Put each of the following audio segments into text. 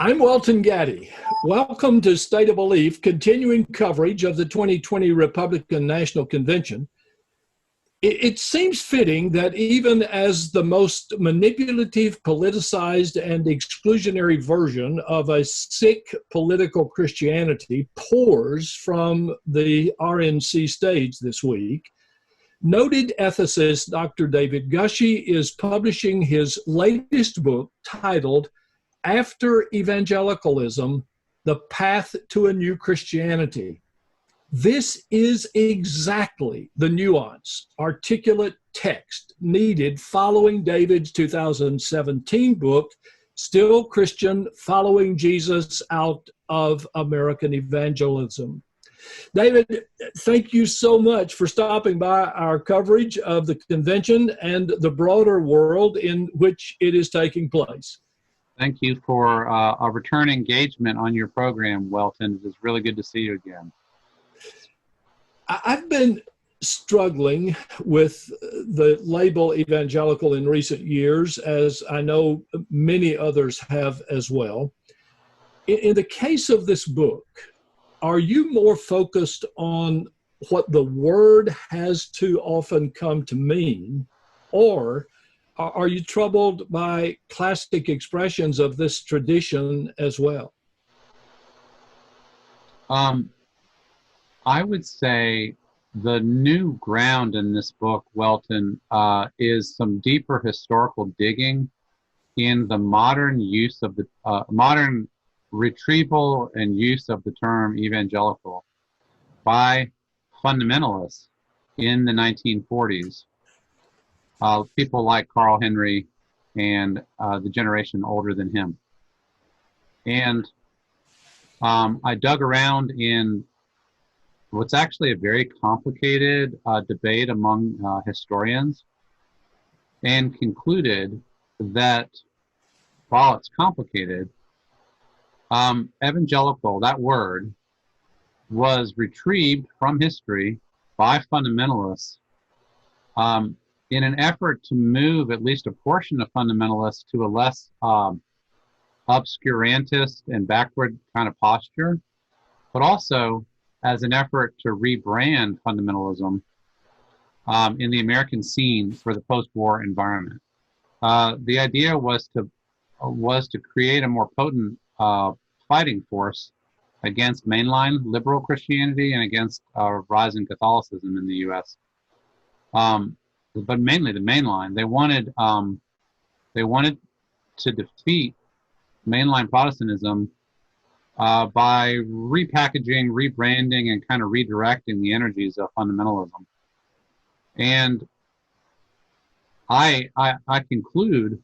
I'm Welton Gaddy. Welcome to State of Belief, continuing coverage of the 2020 Republican National Convention. It seems fitting that even as the most manipulative, politicized, and exclusionary version of a sick political Christianity pours from the RNC stage this week, noted ethicist Dr. David Gushee is publishing his latest book titled After Evangelicalism, The Path to a New Christianity. This is exactly the nuanced, articulate text needed following David's 2017 book, Still Christian, Following Jesus Out of American Evangelicalism. David, thank you so much for stopping by our coverage of the convention and the broader world in which it is taking place. Thank you for a return engagement on your program, Welton. It was really good to see you again. I've been struggling with the label evangelical in recent years, as I know many others have as well. In the case of this book, are you more focused on what the word has too often come to mean, or are you troubled by classic expressions of this tradition as well? I would say the new ground in this book, Welton, is some deeper historical digging in the modern use of the modern retrieval and use of the term evangelical by fundamentalists in the 1940s. People like Carl Henry and the generation older than him. And I dug around in what's actually a very complicated debate among historians, and concluded that while it's complicated, evangelical, that word, was retrieved from history by fundamentalists in an effort to move at least a portion of fundamentalists to a less obscurantist and backward kind of posture, but also as an effort to rebrand fundamentalism in the American scene for the post-war environment. The idea was to create a more potent fighting force against mainline liberal Christianity and against rising Catholicism in the U.S. But mainly the mainline. They wanted to defeat mainline Protestantism by repackaging, rebranding, and kind of redirecting the energies of fundamentalism. And I conclude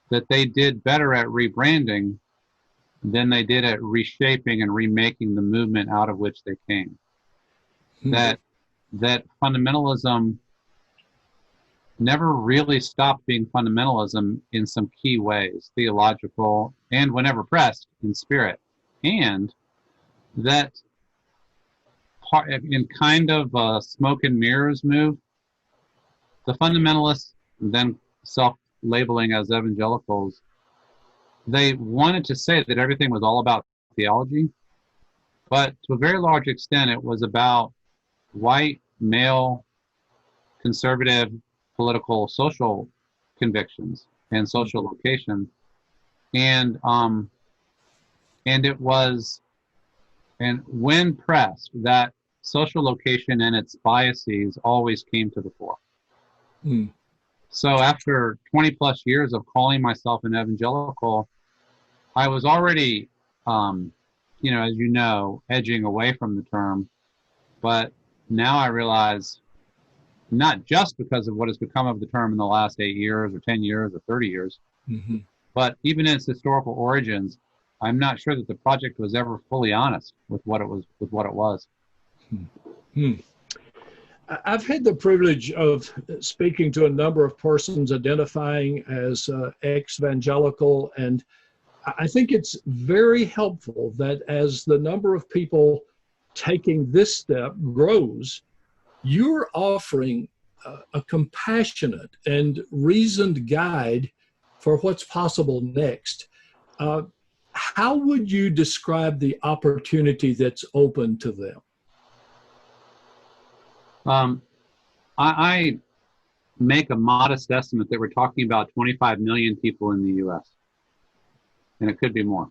that they did better at rebranding than they did at reshaping and remaking the movement out of which they came. That fundamentalism never really stopped being fundamentalism in some key ways, theological, and whenever pressed, in spirit. And that in kind of a smoke and mirrors move, the fundamentalists, then self-labeling as evangelicals, they wanted to say that everything was all about theology, but to a very large extent it was about white, male, conservative, political, social convictions and social location. And when pressed, that social location and its biases always came to the fore. So after 20 plus years of calling myself an evangelical, I was already, as you know, edging away from the term. But now I realize, not just because of what has become of the term in the last 8 years or 10 years or 30 years, but even in its historical origins, I'm not sure that the project was ever fully honest with what it was. I've had the privilege of speaking to a number of persons identifying as ex-evangelical, and I think it's very helpful that as the number of people taking this step grows, you're offering a compassionate and reasoned guide for what's possible next. How how would you describe the opportunity that's open to them? I make a modest estimate that we're talking about 25 million people in the U.S., and it could be more.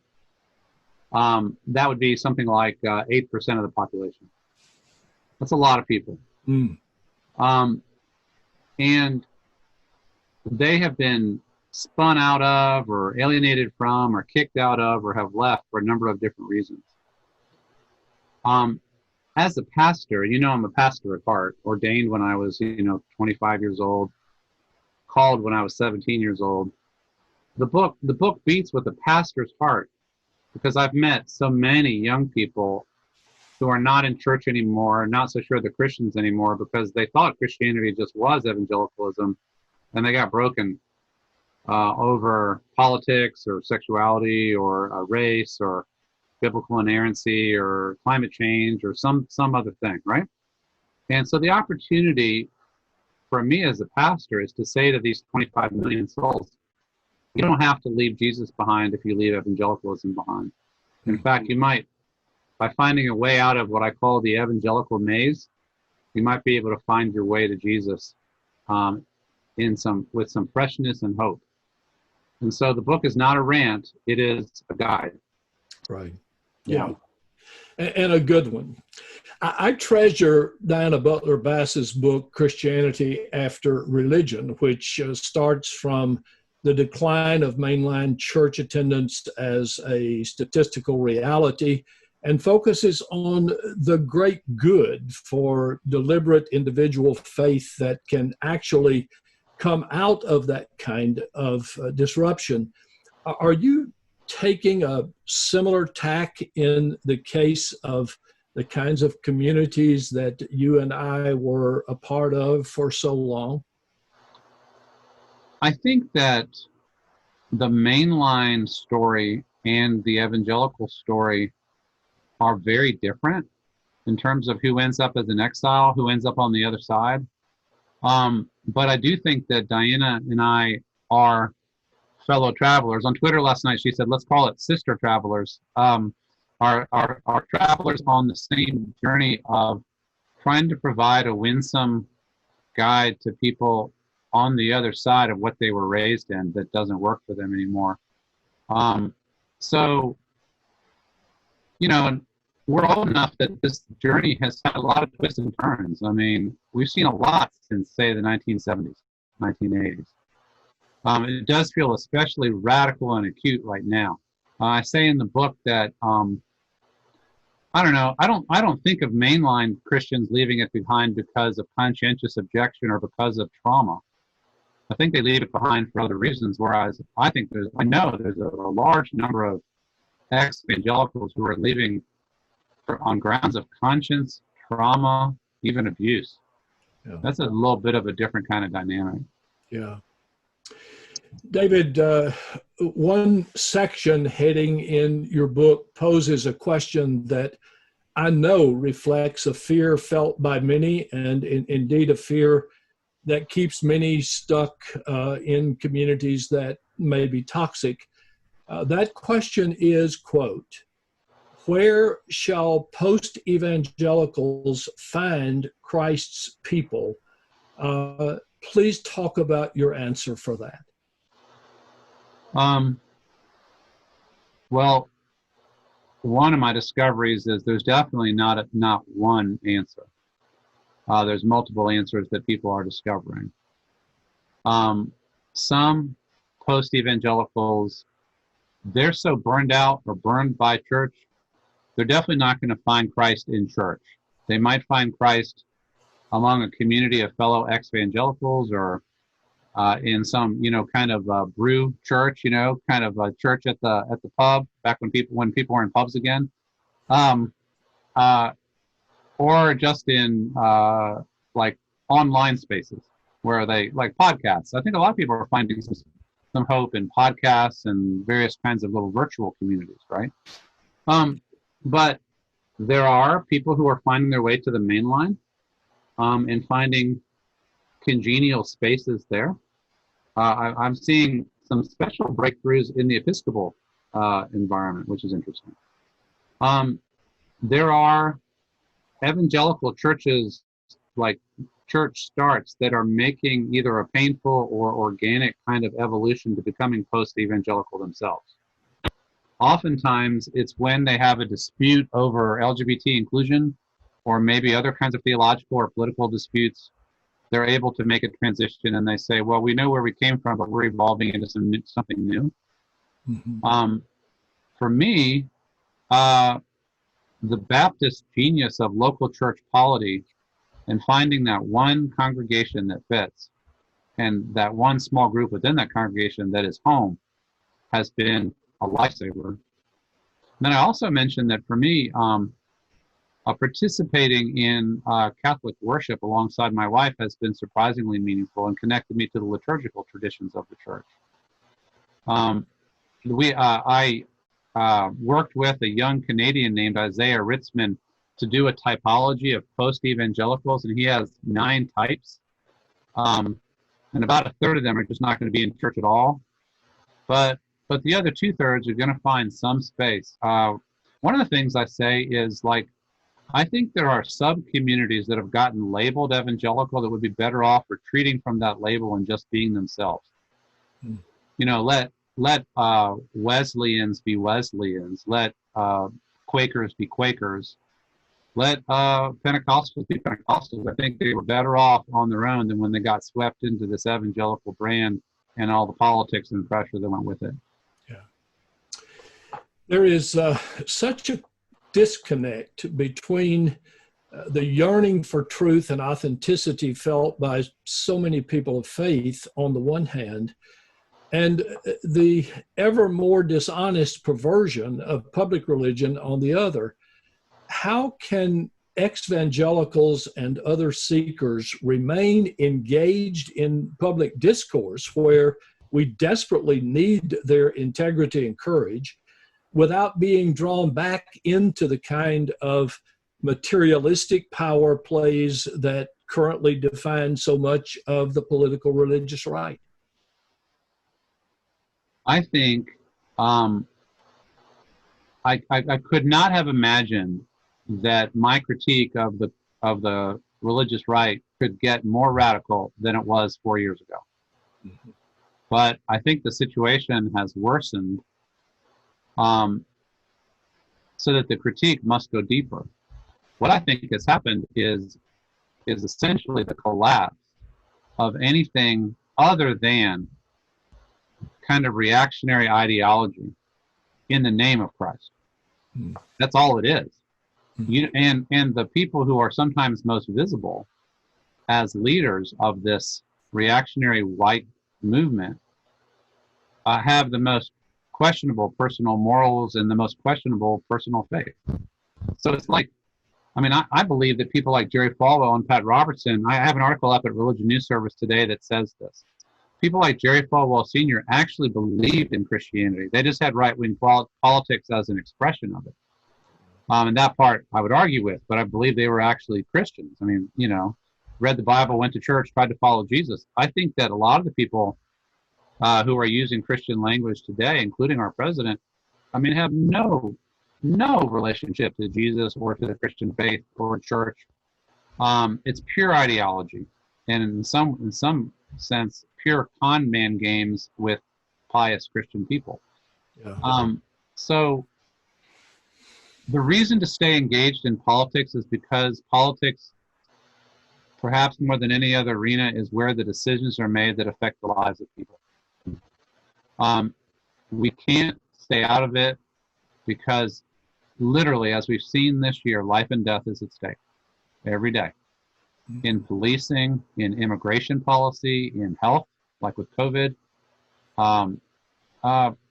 That would be something like 8% of the population. That's a lot of people. Mm. And they have been spun out of or alienated from or kicked out of or have left for a number of different reasons. As a pastor, I'm a pastor at heart, ordained when I was, 25 years old, called when I was 17 years old. The book beats with a pastor's heart, because I've met so many young people who are not in church anymore, not so sure they're Christians anymore, because they thought Christianity just was evangelicalism, and they got broken over politics or sexuality or race or biblical inerrancy or climate change or some other thing, right? And so the opportunity for me as a pastor is to say to these 25 million souls, you don't have to leave Jesus behind if you leave evangelicalism behind. In fact, you might, by finding a way out of what I call the evangelical maze, you might be able to find your way to Jesus with some freshness and hope. And so the book is not a rant, it is a guide. Right. Yeah. And a good one. I treasure Diana Butler Bass's book, Christianity After Religion, which starts from the decline of mainline church attendance as a statistical reality and focuses on the great good for deliberate individual faith that can actually come out of that kind of disruption. Are you taking a similar tack in the case of the kinds of communities that you and I were a part of for so long? I think that the mainline story and the evangelical story are very different in terms of who ends up as an exile, who ends up on the other side. But I do think that Diana and I are fellow travelers. On Twitter last night, she said, let's call it sister travelers. Are travelers on the same journey of trying to provide a winsome guide to people on the other side of what they were raised in that doesn't work for them anymore. So, and we're old enough that this journey has had a lot of twists and turns. I mean, we've seen a lot since, say, the 1970s, 1980s. It does feel especially radical and acute right now. I say in the book that I don't think of mainline Christians leaving it behind because of conscientious objection or because of trauma. I think they leave it behind for other reasons. Whereas I know there's a large number of ex-evangelicals who are leaving on grounds of conscience, trauma, even abuse. Yeah. That's a little bit of a different kind of dynamic. Yeah. David, one section heading in your book poses a question that I know reflects a fear felt by many, and indeed a fear that keeps many stuck in communities that may be toxic. That question is, quote, where shall post-evangelicals find Christ's people? Please talk about your answer for that. Well, one of my discoveries is there's definitely not one answer. There's multiple answers that people are discovering. Some post-evangelicals, they're so burned out or burned by church, they're definitely not going to find Christ in church. They might find Christ among a community of fellow ex-evangelicals or in some, kind of brew church, kind of a church at the pub back when people were in pubs again, or just in like online spaces where they like podcasts. I think a lot of people are finding some hope in podcasts and various kinds of little virtual communities, right? But there are people who are finding their way to the main line and finding congenial spaces there. I'm seeing some special breakthroughs in the Episcopal environment, which is interesting. There are evangelical churches, like church starts, that are making either a painful or organic kind of evolution to becoming post-evangelical themselves. Oftentimes, it's when they have a dispute over LGBT inclusion, or maybe other kinds of theological or political disputes, they're able to make a transition, and they say, well, we know where we came from, but we're evolving into something new. Mm-hmm. For me, the Baptist genius of local church polity and finding that one congregation that fits and that one small group within that congregation that is home has been a lifesaver. And then I also mentioned that for me, participating in Catholic worship alongside my wife has been surprisingly meaningful and connected me to the liturgical traditions of the church. I worked with a young Canadian named Isaiah Ritzman to do a typology of post-evangelicals, and he has 9 types. And about a third of them are just not going to be in church at all. But the other 2/3 are going to find some space. One of the things I say is, like, I think there are sub-communities that have gotten labeled evangelical that would be better off retreating from that label and just being themselves. You know, let Wesleyans be Wesleyans, let Quakers be Quakers, let Pentecostals be Pentecostals. I think they were better off on their own than when they got swept into this evangelical brand and all the politics and pressure that went with it. Yeah. There is such a disconnect between the yearning for truth and authenticity felt by so many people of faith on the one hand, and the ever more dishonest perversion of public religion on the other. How can ex-evangelicals and other seekers remain engaged in public discourse where we desperately need their integrity and courage without being drawn back into the kind of materialistic power plays that currently define so much of the political religious right? I think I could not have imagined that my critique of the religious right could get more radical than it was 4 years ago. Mm-hmm. But I think the situation has worsened, so that the critique must go deeper. What I think has happened is essentially the collapse of anything other than kind of reactionary ideology in the name of Christ. Mm. That's all it is. Mm. And the people who are sometimes most visible as leaders of this reactionary white movement have the most questionable personal morals and the most questionable personal faith. So it's like, I mean, I believe that people like Jerry Falwell and Pat Robertson, I have an article up at Religion News Service today that says this. People like Jerry Falwell Sr. actually believed in Christianity. They just had right-wing politics as an expression of it. And that part I would argue with, but I believe they were actually Christians. I mean, you know, read the Bible, went to church, tried to follow Jesus. I think that a lot of the people who are using Christian language today, including our president, I mean, have no relationship to Jesus or to the Christian faith or church. It's pure ideology, and in some sense, pure con man games with pious Christian people. Yeah. So the reason to stay engaged in politics is because politics, perhaps more than any other arena, is where the decisions are made that affect the lives of people. We can't stay out of it because literally, as we've seen this year, life and death is at stake every day. In policing, in immigration policy, in health, like with COVID.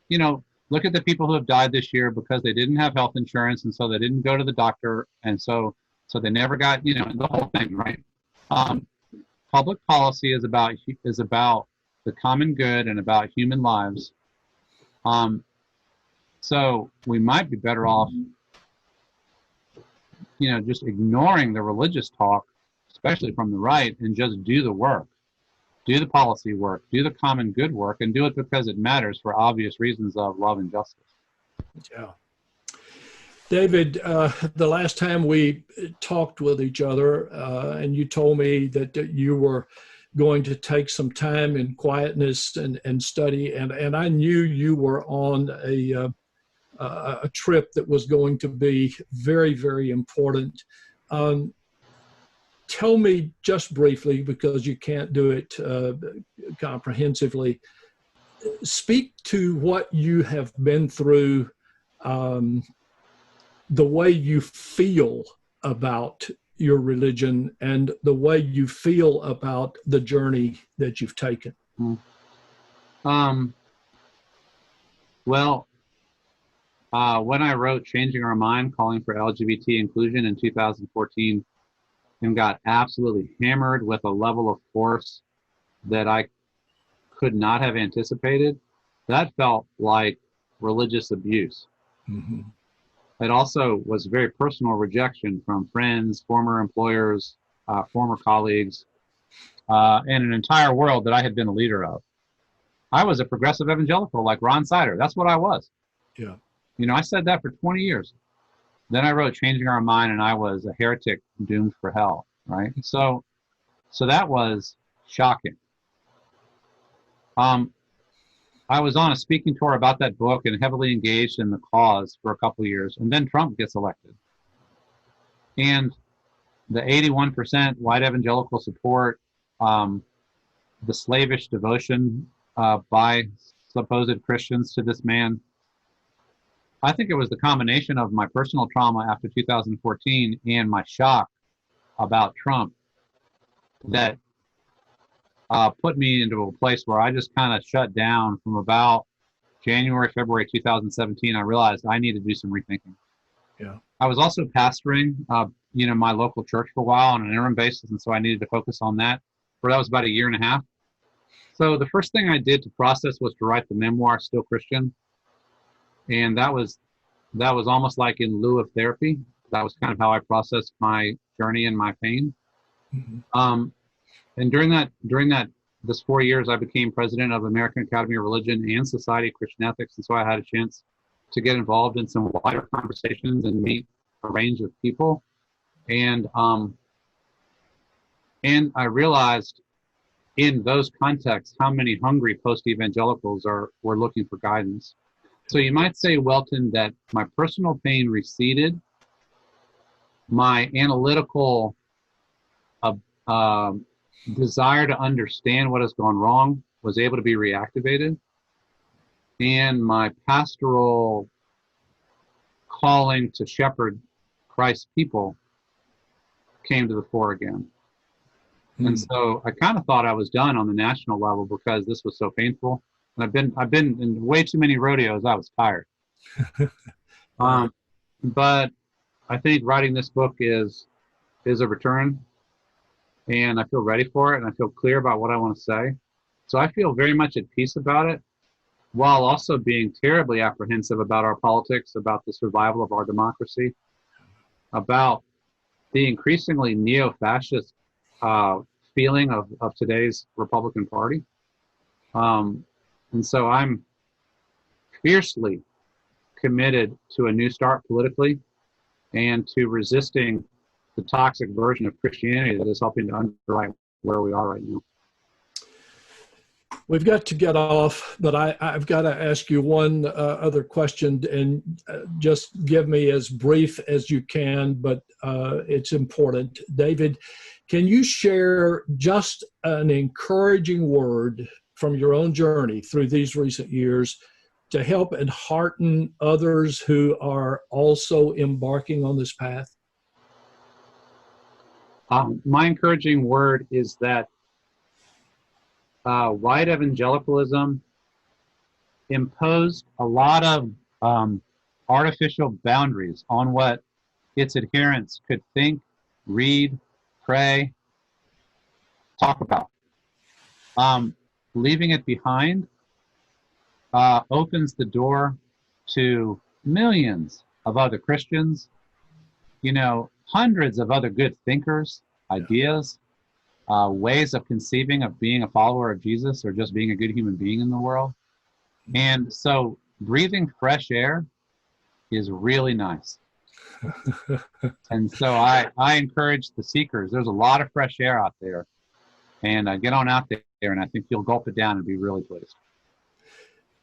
You know, look at the people who have died this year because they didn't have health insurance, and so they didn't go to the doctor, and so they never got, you know, the whole thing, right? Public policy is about the common good and about human lives. So we might be better off, you know, just ignoring the religious talk, especially from the right, and just do the work, do the policy work, do the common good work, and do it because it matters for obvious reasons of love and justice. Yeah. David, the last time we talked with each other, and you told me that you were going to take some time in quietness and study, and I knew you were on a trip that was going to be very, very important. Tell me just briefly, because you can't do it comprehensively, speak to what you have been through, the way you feel about your religion and the way you feel about the journey that you've taken. Well, when I wrote Changing Our Mind, Calling for LGBT Inclusion in 2014, and got absolutely hammered with a level of force that I could not have anticipated, that felt like religious abuse. Mm-hmm. It also was very personal rejection from friends, former employers, former colleagues, and an entire world that I had been a leader of. I was a progressive evangelical like Ron Sider. That's what I was. Yeah. You know, I said that for 20 years. Then I wrote Changing Our Mind, and I was a heretic doomed for hell, right? So that was shocking. I was on a speaking tour about that book and heavily engaged in the cause for a couple of years, and then Trump gets elected. And the 81% white evangelical support, the slavish devotion by supposed Christians to this man, I think it was the combination of my personal trauma after 2014 and my shock about Trump that put me into a place where I just kind of shut down. From about January, February 2017, I realized I need to do some rethinking. Yeah. I was also pastoring, my local church for a while on an interim basis, and so I needed to focus on that. For that was about a year and a half. So the first thing I did to process was to write the memoir, Still Christian, and that was almost like in lieu of therapy. That was kind of how I processed my journey and my pain. Mm-hmm. And during this 4 years, I became president of American Academy of Religion and Society of Christian Ethics, and so I had a chance to get involved in some wider conversations and meet a range of people. And I realized in those contexts how many hungry post-evangelicals were looking for guidance. So you might say, Welton, that my personal pain receded, my analytical desire to understand what has gone wrong was able to be reactivated, and my pastoral calling to shepherd Christ's people came to the fore again. And so I kind of thought I was done on the national level because this was so painful. And I've been in way too many rodeos. I was tired. But I think writing this book is a return, and I feel ready for it, and I feel clear about what I want to say. So I feel very much at peace about it, while also being terribly apprehensive about our politics, about the survival of our democracy, about the increasingly neo-fascist feeling of today's Republican Party. And so I'm fiercely committed to a new start politically and to resisting the toxic version of Christianity that is helping to underwrite where we are right now. We've got to get off, but I've got to ask you one other question, and just give me as brief as you can, but it's important. David, can you share just an encouraging word from your own journey through these recent years to help and hearten others who are also embarking on this path? My encouraging word is that white evangelicalism imposed a lot of artificial boundaries on what its adherents could think, read, pray, talk about. Leaving it behind opens the door to millions of other Christians, hundreds of other good thinkers, ideas, ways of conceiving of being a follower of Jesus, or just being a good human being in the world. And so breathing fresh air is really nice. And so I encourage the seekers. There's a lot of fresh air out there, and get on out there, and I think you'll gulp it down and be really pleased.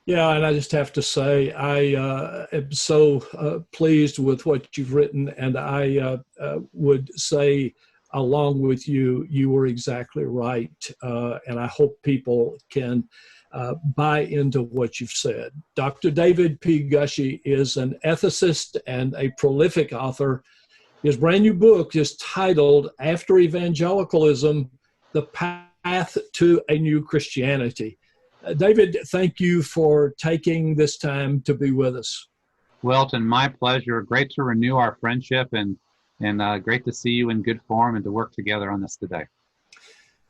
Yeah, and I just have to say, I am so pleased with what you've written, and I would say, along with you, you were exactly right, and I hope people can buy into what you've said. Dr. David P. Gushee is an ethicist and a prolific author. His brand new book is titled After Evangelicalism, The Path to a New Christianity. David, thank you for taking this time to be with us. Welton, my pleasure. Great to renew our friendship, and great to see you in good form and to work together on this today.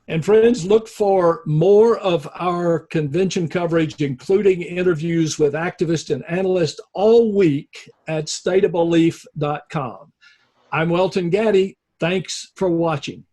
And friends, look for more of our convention coverage, including interviews with activists and analysts all week at stateofbelief.com. I'm Welton Gaddy. Thanks for watching.